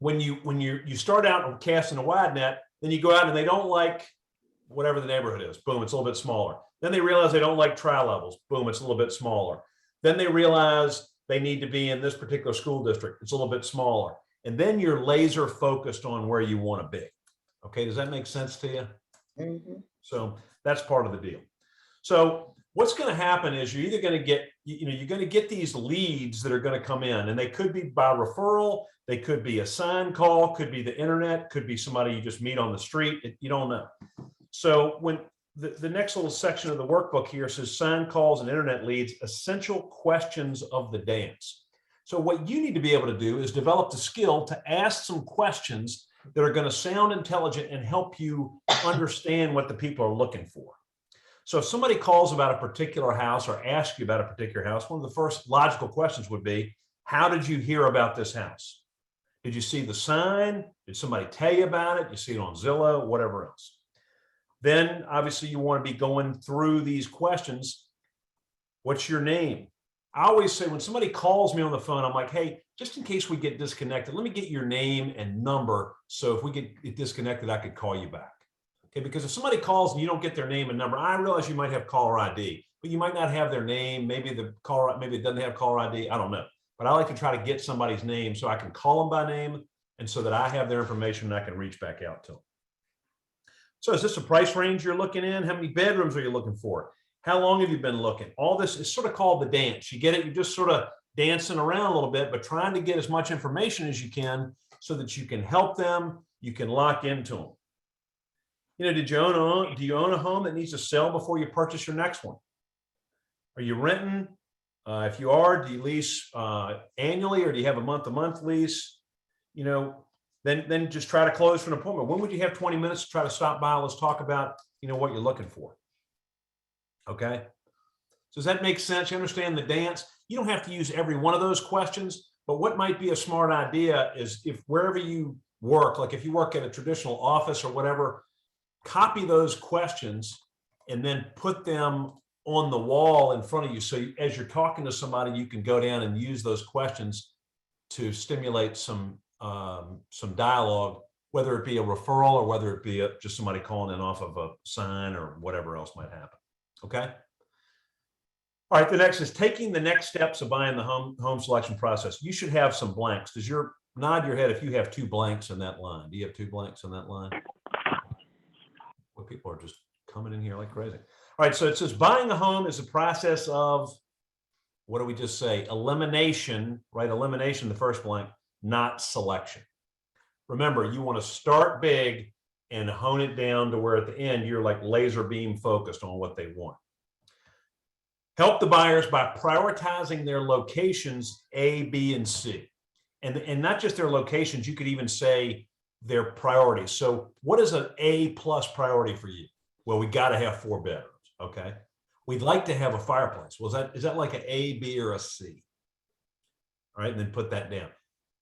when you start out casting a wide net, then you go out and they don't like whatever the neighborhood is. Boom, it's a little bit smaller. Then they realize they don't like tri-levels. Boom, it's a little bit smaller. Then they realize they need to be in this particular school district. It's a little bit smaller. And then you're laser focused on where you want to be. Okay, does that make sense to you? Mm-hmm. So that's part of the deal. So what's going to happen is you're either going to get, you're going to get these leads that are going to come in, and they could be by referral, they could be a sign call, could be the internet, could be somebody you just meet on the street. You don't know. So when the next little section of the workbook here says sign calls and internet leads, essential questions of the dance. So what you need to be able to do is develop the skill to ask some questions that are going to sound intelligent and help you understand what the people are looking for. So if somebody calls about a particular house or asks you about a particular house, one of the first logical questions would be, how did you hear about this house? Did you see the sign? Did somebody tell you about it? You see it on Zillow, whatever else. Then obviously you want to be going through these questions. What's your name? I always say when somebody calls me on the phone, I'm like, hey, just in case we get disconnected, let me get your name and number. So if we get disconnected, I could call you back. Okay, because if somebody calls and you don't get their name and number, I realize you might have caller ID, but you might not have their name. Maybe the caller, maybe it doesn't have caller ID. I don't know. But I like to try to get somebody's name so I can call them by name and so that I have their information and I can reach back out to them. So is this a price range you're looking in? How many bedrooms are you looking for? How long have you been looking? All this is sort of called the dance. You get it? You're just sort of dancing around a little bit, but trying to get as much information as you can so that you can help them, you can lock into them. You know, do you own a home that needs to sell before you purchase your next one? Are you renting? If you are, do you lease annually or do you have a month-to-month lease? You know, then just try to close for an appointment. When would you have 20 minutes to try to stop by? Let's talk about, what you're looking for. Okay. So does that make sense? You understand the dance? You don't have to use every one of those questions, but what might be a smart idea is if wherever you work, like if you work at a traditional office or whatever, copy those questions and then put them on the wall in front of you. So as you're talking to somebody, you can go down and use those questions to stimulate some dialogue, whether it be a referral or whether it be just somebody calling in off of a sign or whatever else might happen. Okay. All right. The next is taking the next steps of buying the home selection process. You should have some blanks. Does nod your head if you have 2 blanks in that line? Do you have 2 blanks in that line? Well, people are just coming in here like crazy. All right. So it says buying a home is a process of, what do we just say? Elimination, right? Elimination, the first blank, not selection. Remember, you want to start big and hone it down to where at the end you're like laser beam focused on what they want. Help the buyers by prioritizing their locations A, B, and C. And not just their locations, you could even say their priorities. So what is an A+ priority for you? Well, we got to have 4 bedrooms. Okay. We'd like to have a fireplace. Well, is that like an A, B, or a C? All right. And then put that down.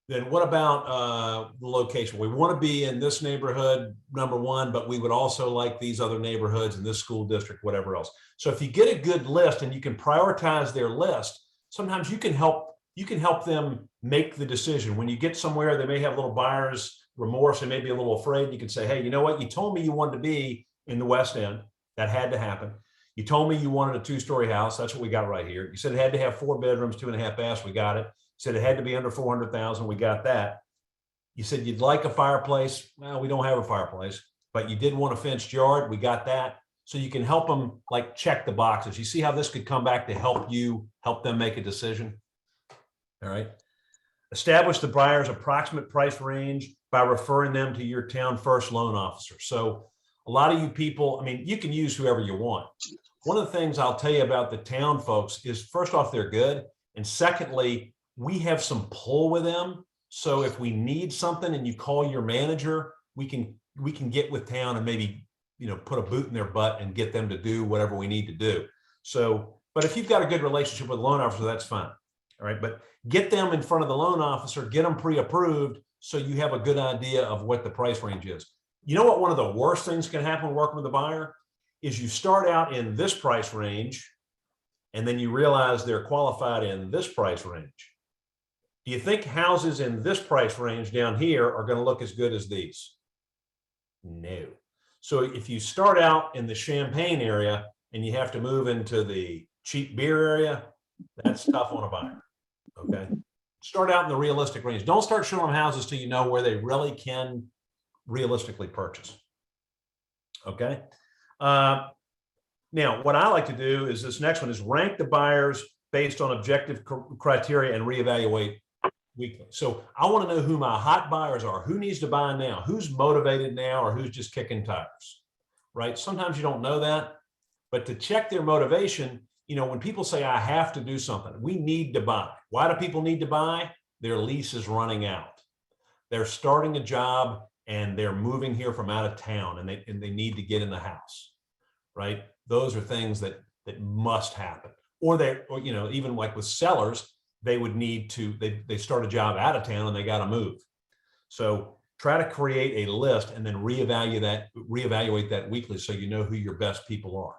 Then what about the location? We want to be in this neighborhood, number 1, but we would also like these other neighborhoods in this school district, whatever else. So if you get a good list and you can prioritize their list, sometimes you can help them make the decision. When you get somewhere, they may have a little buyer's remorse. They may be a little afraid. You can say, hey, you know what? You told me you wanted to be in the West End. That had to happen. You told me you wanted a 2-story house. That's what we got right here. You said it had to have 4 bedrooms, 2.5 baths. We got it. You said it had to be under 400,000. We got that. You said you'd like a fireplace. Well, we don't have a fireplace, but you did want a fenced yard. We got that. So you can help them like check the boxes. You see how this could come back to help them make a decision. All right. Establish the buyer's approximate price range by referring them to your town first loan officer. So a lot of you people, I mean, you can use whoever you want. One of the things I'll tell you about the town folks is, first off, they're good. And secondly, we have some pull with them. So if we need something and you call your manager, we can get with town and maybe, put a boot in their butt and get them to do whatever we need to do. So, but if you've got a good relationship with the loan officer, that's fine. All right. But get them in front of the loan officer, get them pre-approved so you have a good idea of what the price range is. You know what? One of the worst things can happen working with a buyer is you start out in this price range and then you realize they're qualified in this price range. Do you think houses in this price range down here are going to look as good as these? No. So if you start out in the Champagne area and you have to move into the cheap beer area, that's tough on a buyer. Okay. Start out in the realistic range. Don't start showing them houses till you know where they really can realistically purchase. Okay. Now, what I like to do is this next one is rank the buyers based on objective criteria and reevaluate weekly. So I want to know who my hot buyers are, who needs to buy now, who's motivated now, or who's just kicking tires, right? Sometimes you don't know that, but to check their motivation, you know, when people say, I have to do something, we need to buy. Why do people need to buy? Their lease is running out. They're starting a job and they're moving here from out of town and they need to get in the house, right? Those are things that must happen. Or you know, even like with sellers, they would need to, they start a job out of town and they got to move. So try to create a list and then reevaluate that weekly so you know who your best people are.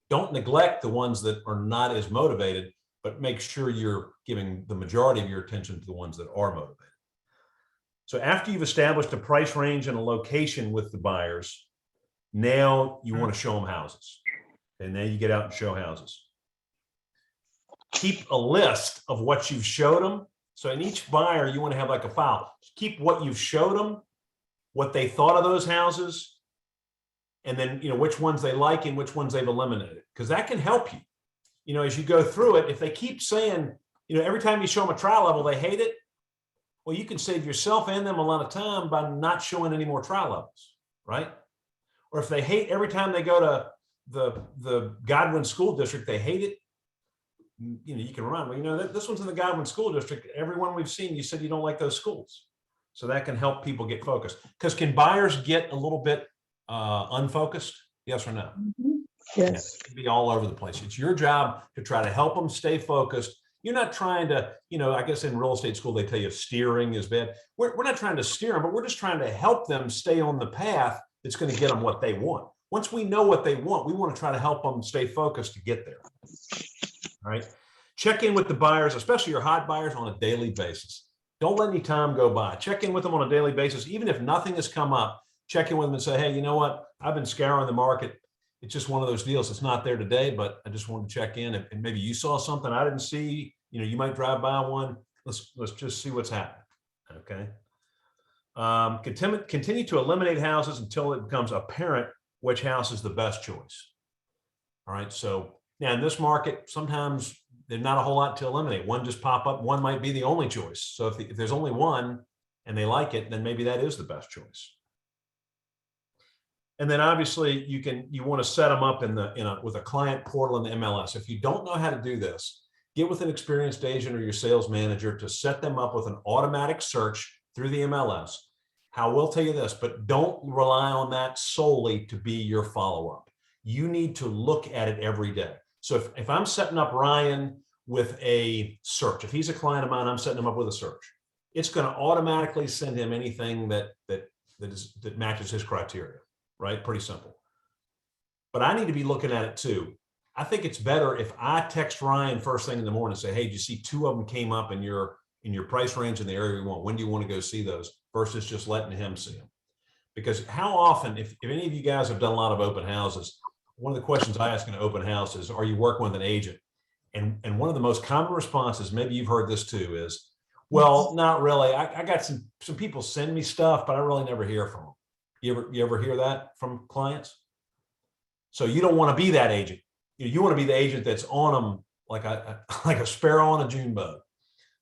Don't neglect the ones that are not as motivated, but make sure you're giving the majority of your attention to the ones that are motivated. So after you've established a price range and a location with the buyers, now you want to show them houses. And now you get out and show houses. Keep a list of what you've showed them. So in each buyer, you want to have like a file. Keep what you've showed them, what they thought of those houses, and then, you know, which ones they like and which ones they've eliminated, because that can help you. You know, as you go through it, if they keep saying, you know, every time you show them a trial level, they hate it. Well, you can save yourself and them a lot of time by not showing any more trial levels, right? Or if they hate every time they go to the Godwin School District, they hate it. You know, you can remind them, you know, this one's in the Godwin School District. Everyone we've seen, you said you don't like those schools. So that can help people get focused. Because can buyers get a little bit unfocused? Yes or no? Mm-hmm. Yes. It can be all over the place. It's your job to try to help them stay focused. You're not trying to, you know, I guess in real estate school, they tell you steering is bad. We're not trying to steer them, but we're just trying to help them stay on the path that's going to get them what they want. Once we know what they want, we want to try to help them stay focused to get there. All right. Check in with the buyers, especially your hot buyers, on a daily basis. Don't let any time go by. Check in with them on a daily basis. Even if nothing has come up, check in with them and say, hey, you know what? I've been scouring the market. It's just one of those deals. It's not there today, but I just wanted to check in. And maybe you saw something I didn't see. You know, you might drive by one. Let's just see what's happening. Okay. Continue to eliminate houses until it becomes apparent which house is the best choice. All right. So now in this market, sometimes there's not a whole lot to eliminate. One just pop up. One might be the only choice. So if there's only one and they like it, then maybe that is the best choice. And then obviously you want to set them up with a client portal in the MLS. If you don't know how to do this, get with an experienced agent or your sales manager to set them up with an automatic search through the MLS. I will tell you this, but don't rely on that solely to be your follow-up. You need to look at it every day. So if I'm setting up Ryan with a search, if he's a client of mine, I'm setting him up with a search. It's going to automatically send him anything that matches his criteria, right? Pretty simple. But I need to be looking at it too. I think it's better if I text Ryan first thing in the morning and say, hey, did you see 2 of them came up in your price range in the area we want? When do you want to go see those? Versus just letting him see them. Because how often, if any of you guys have done a lot of open houses, one of the questions I ask in an open house is, are you working with an agent? And one of the most common responses, maybe you've heard this too, is, well, not really. I got some people send me stuff, but I really never hear from them. You ever hear that from clients? So you don't want to be that agent. You want to be the agent that's on them like a sparrow on a June bug.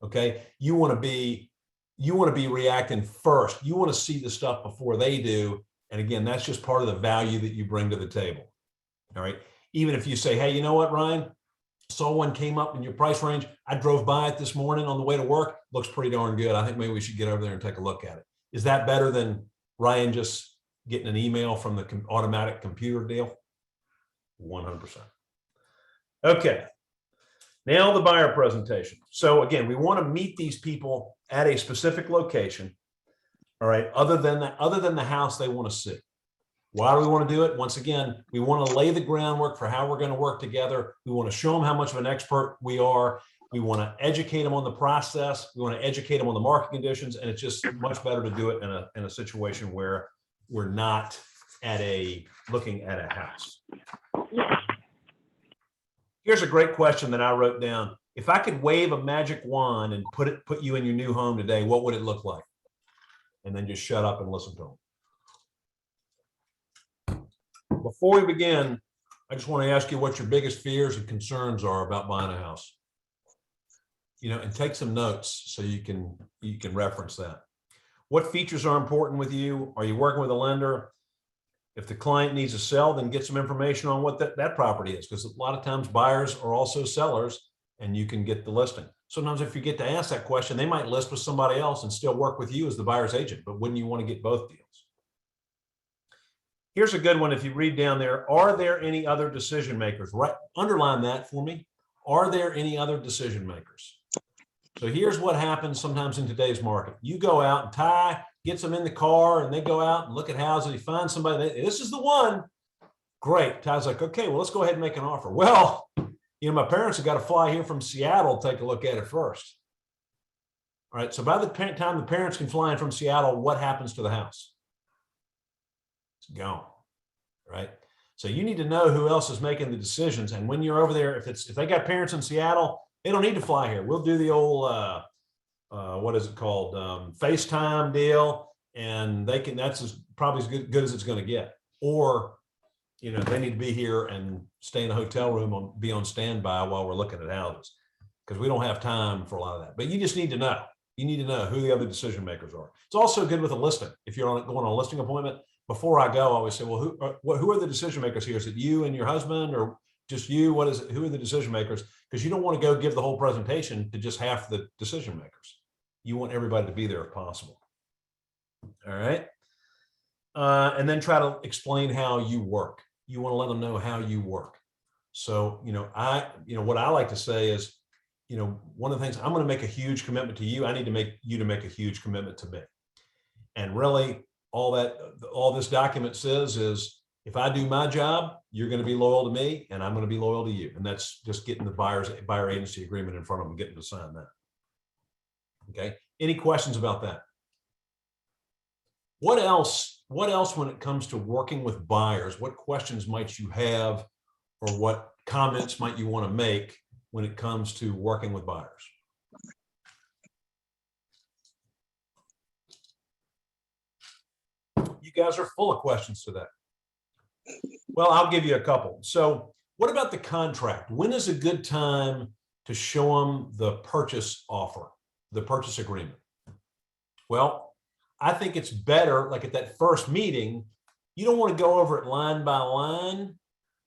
Okay. You want to be reacting first. You want to see the stuff before they do. And again, that's just part of the value that you bring to the table. All right. Even if you say, hey, you know what, Ryan, saw one came up in your price range. I drove by it this morning on the way to work. Looks pretty darn good. I think maybe we should get over there and take a look at it. Is that better than Ryan just getting an email from the automatic computer deal? 100%. Okay. Now the buyer presentation. So again, we want to meet these people at a specific location. All right. Other than the house they want to see. Why do we want to do it? Once again, we want to lay the groundwork for how we're going to work together. We want to show them how much of an expert we are. We want to educate them on the process. We want to educate them on the market conditions. And it's just much better to do it in a situation where we're not looking at a house. Here's a great question that I wrote down. If I could wave a magic wand and put you in your new home today, what would it look like? And then just shut up and listen to them. Before we begin, I just want to ask you what your biggest fears and concerns are about buying a house. And take some notes so you can reference that. What features are important with you? Are you working with a lender? If the client needs to sell, then get some information on what that property is, because a lot of times buyers are also sellers and you can get the listing. Sometimes if you get to ask that question, they might list with somebody else and still work with you as the buyer's agent, but wouldn't you want to get both deals? Here's a good one. If you read down there, are there any other decision makers? Right, underline that for me. Are there any other decision makers? So here's what happens sometimes in today's market. You go out and Ty gets them in the car and they go out and look at houses. He finds somebody, this is the one. Great. Ty's like, okay, well, let's go ahead and make an offer. Well, my parents have got to fly here from Seattle to take a look at it first. All right. So by the time the parents can fly in from Seattle, what happens to the house? It's gone. Right. So you need to know who else is making the decisions. And when you're over there, if they got parents in Seattle, they don't need to fly here. We'll do the old, what is it called? FaceTime deal. And that's probably as good as it's going to get. Or, they need to be here and stay in a hotel room be on standby while we're looking at houses, because we don't have time for a lot of that. But you just need to know. You need to know who the other decision makers are. It's also good with a listing. If you're going on a listing appointment, before I go, I always say, well, who are the decision makers here? Is it you and your husband, or just you? What is it? Who are the decision makers? Because you don't want to go give the whole presentation to just half the decision makers. You want everybody to be there if possible. All right. And then try to explain how you work. You want to let them know how you work. So, what I like to say is, one of the things, I'm going to make a huge commitment to you. I need to make you to make a huge commitment to me. And really all this document says is, if I do my job, you're going to be loyal to me and I'm going to be loyal to you. And that's just getting the buyer agency agreement in front of them, getting to sign that. Okay. Any questions about that? What else when it comes to working with buyers? What questions might you have, or what comments might you want to make when it comes to working with buyers? You guys are full of questions today. Well, I'll give you a couple. So what about the contract? When is a good time to show them the purchase offer, the purchase agreement? Well, I think it's better, like at that first meeting, you don't want to go over it line by line,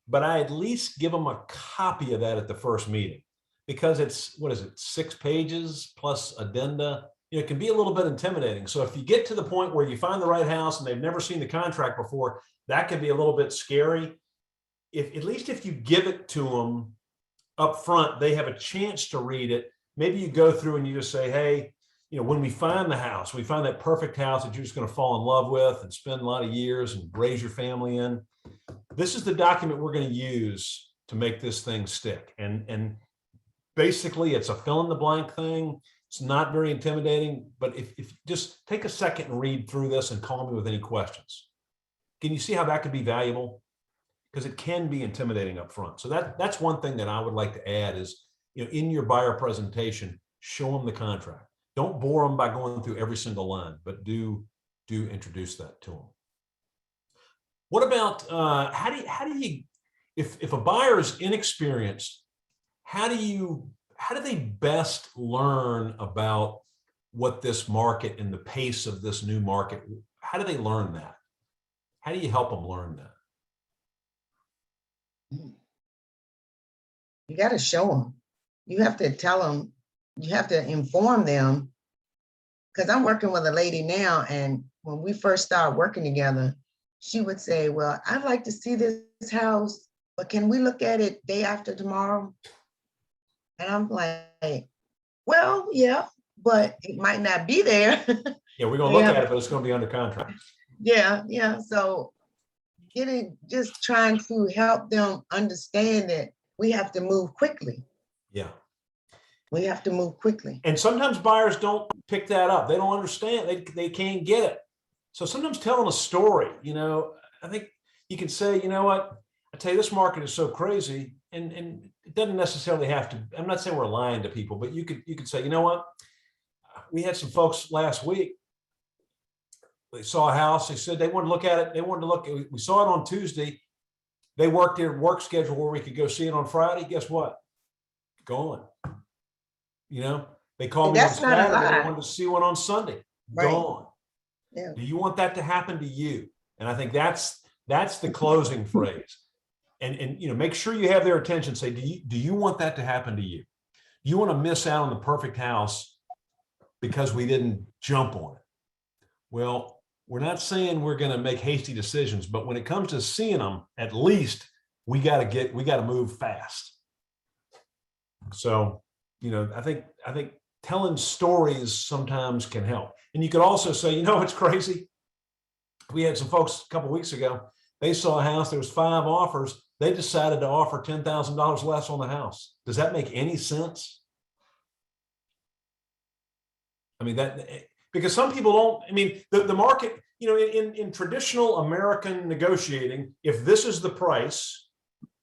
but I at least give them a copy of that at the first meeting, because it's, 6 pages plus addenda. It can be a little bit intimidating. So if you get to the point where you find the right house and they've never seen the contract before, that can be a little bit scary. At least if you give it to them up front, they have a chance to read it. Maybe you go through and you just say, hey, when we find the house, we find that perfect house that you're just going to fall in love with and spend a lot of years and raise your family in. This is the document we're going to use to make this thing stick. And basically it's a fill in the blank thing. It's not very intimidating, but if you just take a second and read through this and call me with any questions. Can you see how that could be valuable? Because it can be intimidating up front. So that's one thing that I would like to add is, in your buyer presentation, show them the contract. Don't bore them by going through every single line, but do introduce that to them. What about how do you if a buyer is inexperienced, how do they best learn about what this market and the pace of this new market? How do they learn that? How do you help them learn that? You got to show them. You have to tell them. You have to inform them. Because I'm working with a lady now, and when we first started working together, she would say, well, I'd like to see this house, but can we look at it day after tomorrow? And I'm like, well, yeah, but it might not be there. Yeah, we're going to look at it, but it's going to be under contract. Yeah. So just trying to help them understand that we have to move quickly. Yeah. We have to move quickly. And sometimes buyers don't pick that up. They don't understand. They can't get it. So sometimes telling a story, I think you can say, you know what, I tell you, this market is so crazy, and it doesn't necessarily have to. I'm not saying we're lying to people, but you could say, you know what, we had some folks last week. They saw a house. They said they wanted to look at it. They wanted to look. We saw it on Tuesday. They worked their work schedule where we could go see it on Friday. Guess what? Gone. They called me on That's not a Saturday. They lie. wanted to see one on Sunday. Right. Gone. Yeah. Do you want that to happen to you? And I think that's the closing phrase. And make sure you have their attention. Say, do you want that to happen to you? Do you want to miss out on the perfect house because we didn't jump on it? Well, we're not saying we're going to make hasty decisions, but when it comes to seeing them, at least we got to move fast. So, I think telling stories sometimes can help. And you could also say, it's crazy. We had some folks a couple of weeks ago. They saw a house. There was 5 offers. They decided to offer $10,000 less on the house. Does that make any sense? I mean, because some people don't. I mean, the market. In traditional American negotiating, if this is the price,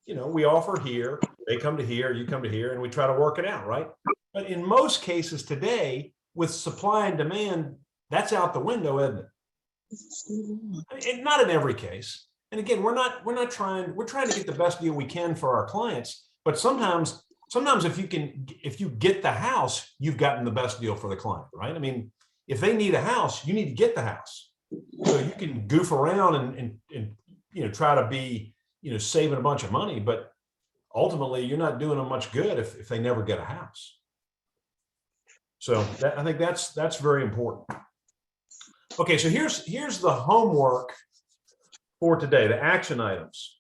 we offer here. They come to here. You come to here, and we try to work it out, right? But in most cases today, with supply and demand, that's out the window, isn't it? And not in every case. And again, we're trying to get the best deal we can for our clients. But sometimes if you get the house, you've gotten the best deal for the client, right? I mean, if they need a house, you need to get the house. So you can goof around and try to be, saving a bunch of money, but ultimately you're not doing them much good if they never get a house. So I think that's very important. Okay, so here's the homework for today, the action items.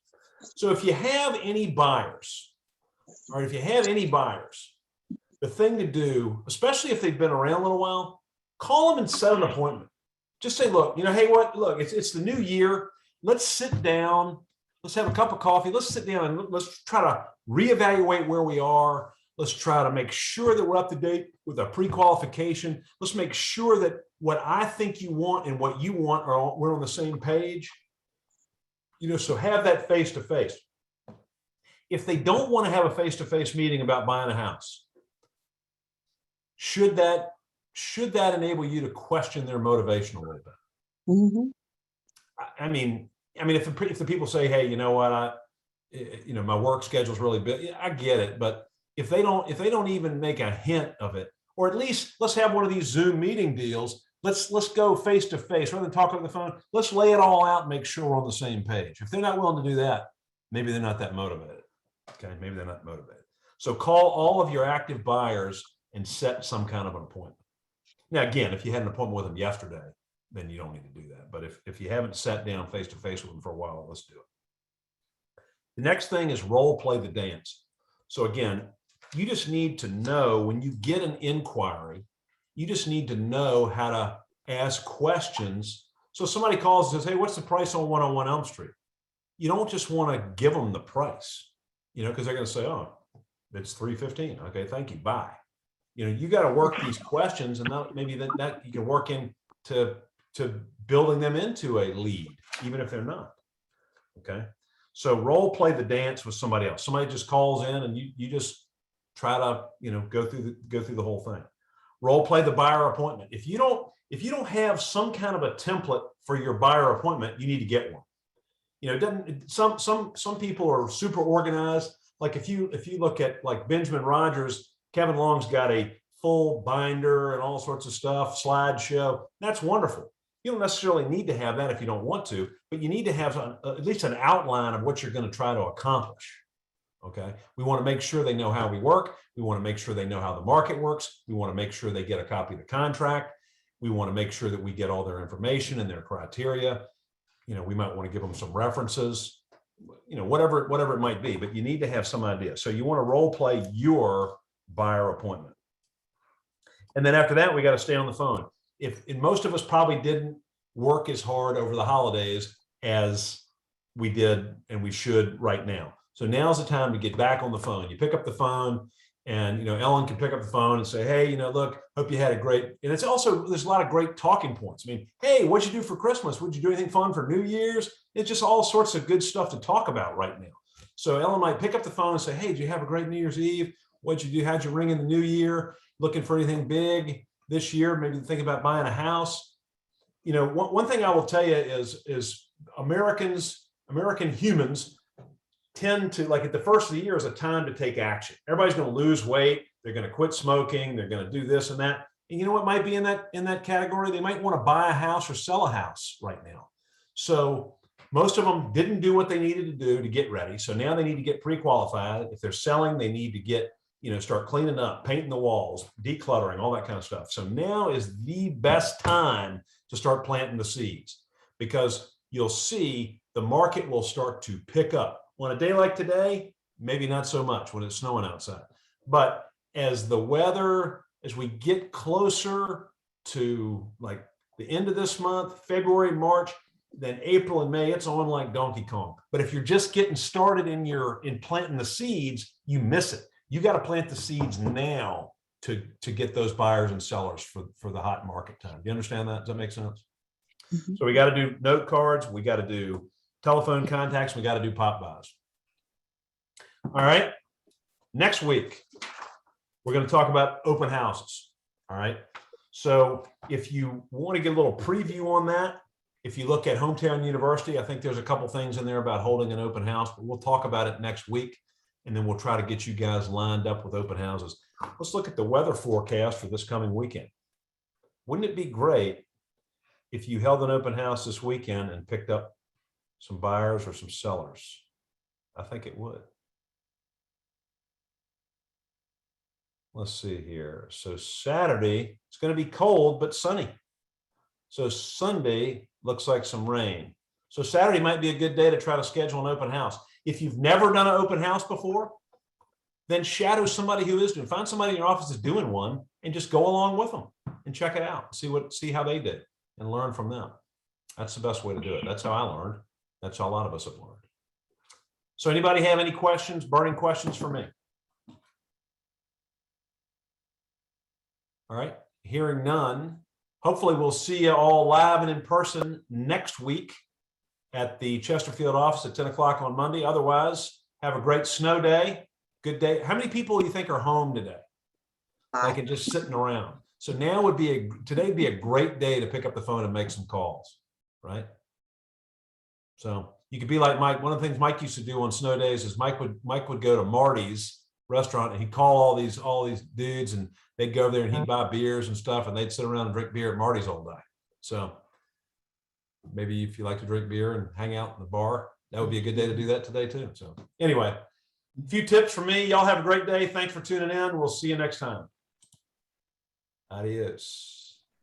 So if you have any buyers, the thing to do, especially if they've been around a little while, call them and set an appointment. Just say, look, hey, look, it's the new year. Let's sit down. Let's have a cup of coffee. Let's sit down and let's try to reevaluate where we are. Let's try to make sure that we're up to date with our pre-qualification. Let's make sure that what I think you want and what you want we're on the same page. So have that face-to-face. If they don't want to have a face-to-face meeting about buying a house, should that enable you to question their motivation a little bit? Mm-hmm. I mean, if the people say, hey, you know what, my work schedule is really busy, I get it. But if they don't even make a hint of it, or at least let's have one of these Zoom meeting deals. Let's go face to face rather than talking on the phone. Let's lay it all out and make sure we're on the same page. If they're not willing to do that, maybe they're not that motivated. Okay, maybe they're not motivated. So call all of your active buyers and set some kind of an appointment. Now, again, if you had an appointment with them yesterday, then you don't need to do that. But if you haven't sat down face to face with them for a while, let's do it. The next thing is role play the dance. So again, you just need to know when you get an inquiry, you just need to know how to ask questions. So somebody calls and says, hey, what's the price on 101 Elm Street? You don't just want to give them the price, because they're going to say, oh, it's $315. Okay, thank you, bye. You got to work these questions, and maybe that you can work into building them into a lead, even if they're not. Okay, so role play the dance with somebody else. Somebody just calls in, and you just try to go through the whole thing. Role play the buyer appointment. If you don't have some kind of a template for your buyer appointment, you need to get one. It doesn't. Some people are super organized. Like if you look at like Benjamin Rogers, Kevin Long's got a full binder and all sorts of stuff, slideshow. That's wonderful. You don't necessarily need to have that if you don't want to, but you need to have at least an outline of what you're going to try to accomplish. Okay. We want to make sure they know how we work. We want to make sure they know how the market works. We want to make sure they get a copy of the contract. We want to make sure that we get all their information and their criteria. We might want to give them some references, whatever it might be, but you need to have some idea. So you want to role play your buyer appointment. And then after that, we got to stay on the phone. And most of us probably didn't work as hard over the holidays as we did and we should right now. So now's the time to get back on the phone. You pick up the phone And, Ellen can pick up the phone and say, hey, look, hope you had a great, and it's also, there's a lot of great talking points. I mean, hey, what'd you do for Christmas? Would you do anything fun for New Year's? It's just all sorts of good stuff to talk about right now. So Ellen might pick up the phone and say, hey, did you have a great New Year's Eve? What'd you do? How'd you ring in the new year? Looking for anything big this year? Maybe think about buying a house. One thing I will tell you is American humans tend to, like, at the first of the year is a time to take action. Everybody's going to lose weight. They're going to quit smoking. They're going to do this and that. And you know what might be in that category? They might want to buy a house or sell a house right now. So most of them didn't do what they needed to do to get ready. So now they need to get pre-qualified. If they're selling, they need to get, start cleaning up, painting the walls, decluttering, all that kind of stuff. So now is the best time to start planting the seeds, because you'll see the market will start to pick up. On a day like today, maybe not so much when it's snowing outside. But as we get closer to like the end of this month, February, March, then April and May, it's on like Donkey Kong. But if you're just getting started in planting the seeds, you miss it. You got to plant the seeds now to get those buyers and sellers for the hot market time. Do you understand that? Does that make sense? Mm-hmm. So we got to do note cards. We got to do telephone contacts. We got to do pop buys. All right. Next week, we're going to talk about open houses. All right. So if you want to get a little preview on that, if you look at Hometown University, I think there's a couple things in there about holding an open house, but we'll talk about it next week. And then we'll try to get you guys lined up with open houses. Let's look at the weather forecast for this coming weekend. Wouldn't it be great if you held an open house this weekend and picked up some buyers or some sellers? I think it would. Let's see here. So Saturday, it's going to be cold, but sunny. So Sunday looks like some rain. So Saturday might be a good day to try to schedule an open house. If you've never done an open house before, then shadow somebody who is doing. Find somebody in your office that's doing one and just go along with them and check it out. See how they did and learn from them. That's the best way to do it. That's how I learned. That's how a lot of us have learned. So anybody have any questions, burning questions for me? All right, hearing none. Hopefully we'll see you all live and in person next week at the Chesterfield office at 10 o'clock on Monday. Otherwise, have a great snow day. Good day. How many people do you think are home today? Like, and just sitting around. So now today would be a great day to pick up the phone and make some calls, right? So you could be like Mike. One of the things Mike used to do on snow days is Mike would go to Marty's restaurant and he'd call all these dudes, and they'd go over there and he'd buy beers and stuff, and they'd sit around and drink beer at Marty's all day. So maybe if you like to drink beer and hang out in the bar, that would be a good day to do that today too. So anyway, a few tips from me. Y'all have a great day. Thanks for tuning in. We'll see you next time. Adios.